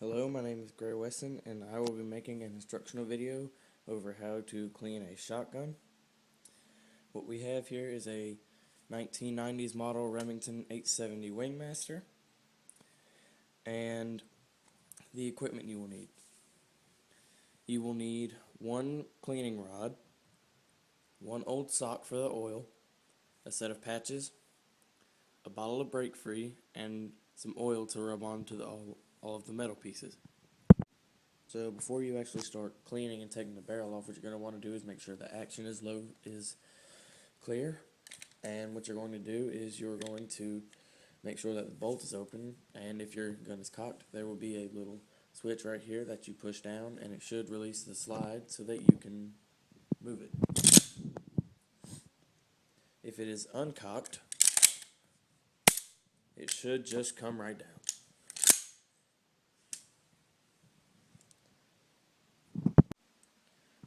Hello, my name is Wesson, and I will be making an instructional video over how to clean a shotgun. What we have here is a 1990s model Remington 870 Wingmaster, and the equipment you will need. You will need one cleaning rod, one old sock for the oil, a set of patches, a bottle of brake free, and some oil to rub onto all of the metal pieces. So before you actually start cleaning and taking the barrel off, what you're going to want to do is make sure the action is clear. And what you're going to do is you're going to make sure that the bolt is open, and if your gun is cocked, there will be a little switch right here that you push down, and it should release the slide so that you can move it. If it is uncocked, it should just come right down.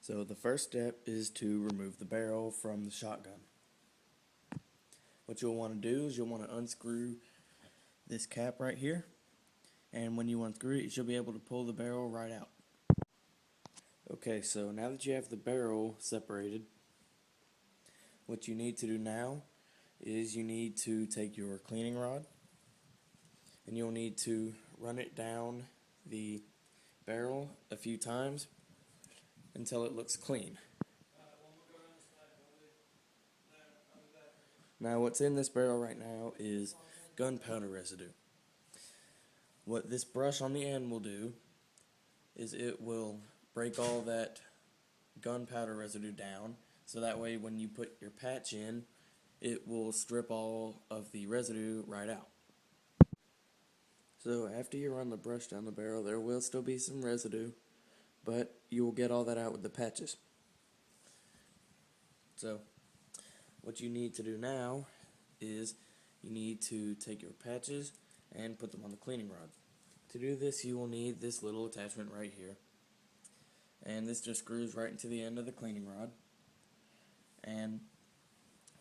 So the first step is to remove the barrel from the shotgun. What you'll want to do is you'll want to unscrew this cap right here, and when you unscrew it, you should be able to pull the barrel right out. Okay, so now that you have the barrel separated, what you need to do now is you need to take your cleaning rod, and you'll need to run it down the barrel a few times until it looks clean. Now what's in this barrel right now is gunpowder residue. What this brush on the end will do is it will break all that gunpowder residue down, so that way when you put your patch in, it will strip all of the residue right out. So after you run the brush down the barrel, there will still be some residue, but you will get all that out with the patches. So what you need to do now is you need to take your patches and put them on the cleaning rod. To do this, you will need this little attachment right here, and this just screws right into the end of the cleaning rod. And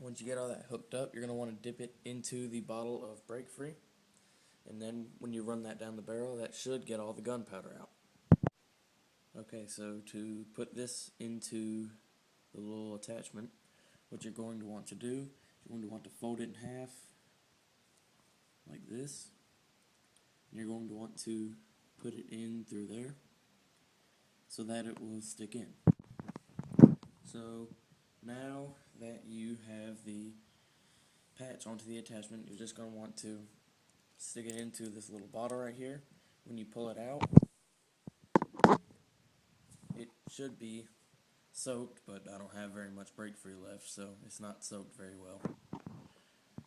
once you get all that hooked up, you're going to want to dip it into the bottle of brake free, and then when you run that down the barrel, that should get all the gunpowder out. Okay, so to put this into the little attachment, what you're going to want to do, you're going to want to fold it in half like this. You're going to want to put it in through there so that it will stick in. So now that you have the patch onto the attachment, you're just going to want to stick it into this little bottle right here. When you pull it out, it should be soaked, but I don't have very much brake free left, so it's not soaked very well.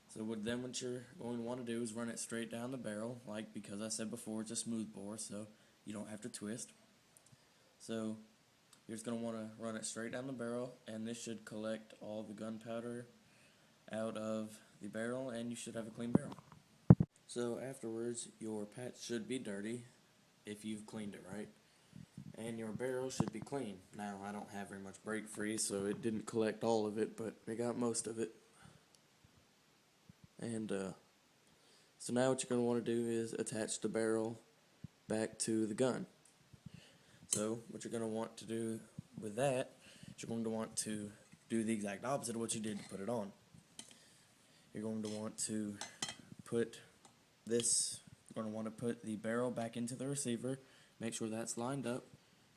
So what you're going to want to do is run it straight down the barrel, because I said before, it's a smooth bore, so you don't have to twist. So you're just going to want to run it straight down the barrel, and this should collect all the gunpowder out of the barrel, and you should have a clean barrel. So afterwards, your patch should be dirty if you've cleaned it right, and your barrel should be clean. Now, I don't have very much brake free, so it didn't collect all of it, but it got most of it. And so now what you're going to want to do is attach the barrel back to the gun. So what you're going to want to do with that is you're going to want to do the exact opposite of what you did to put it on. You're going to want to put the barrel back into the receiver, make sure that's lined up,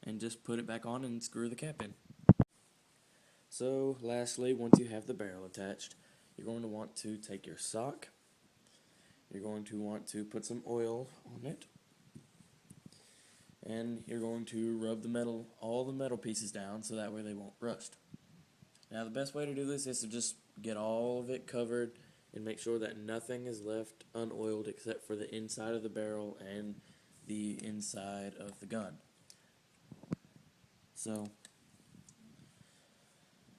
and just put it back on and screw the cap in. So lastly, once you have the barrel attached, you're going to want to take your sock, you're going to want to put some oil on it, and you're going to rub all the metal pieces down so that way they won't rust. Now the best way to do this is to just get all of it covered and make sure that nothing is left unoiled except for the inside of the barrel and the inside of the gun. So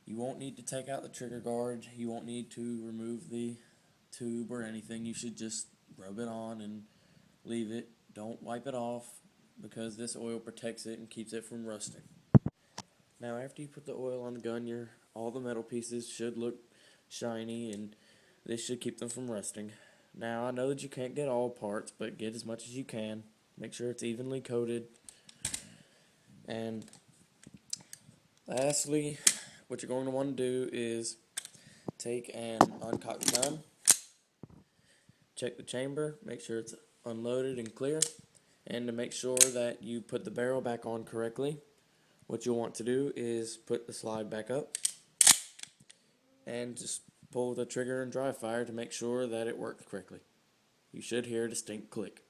you won't need to take out the trigger guard, you won't need to remove the tube or anything. You should just rub it on and leave it. Don't wipe it off, because this oil protects it and keeps it from rusting. Now after you put the oil on the gun, all the metal pieces should look shiny, and this should keep them from rusting. Now I know that you can't get all parts, but get as much as you can. Make sure it's evenly coated. And lastly, what you're going to want to do is take an uncocked gun, check the chamber, make sure it's unloaded and clear, and to make sure that you put the barrel back on correctly, what you'll want to do is put the slide back up and just pull the trigger and dry fire to make sure that it works correctly. You should hear a distinct click.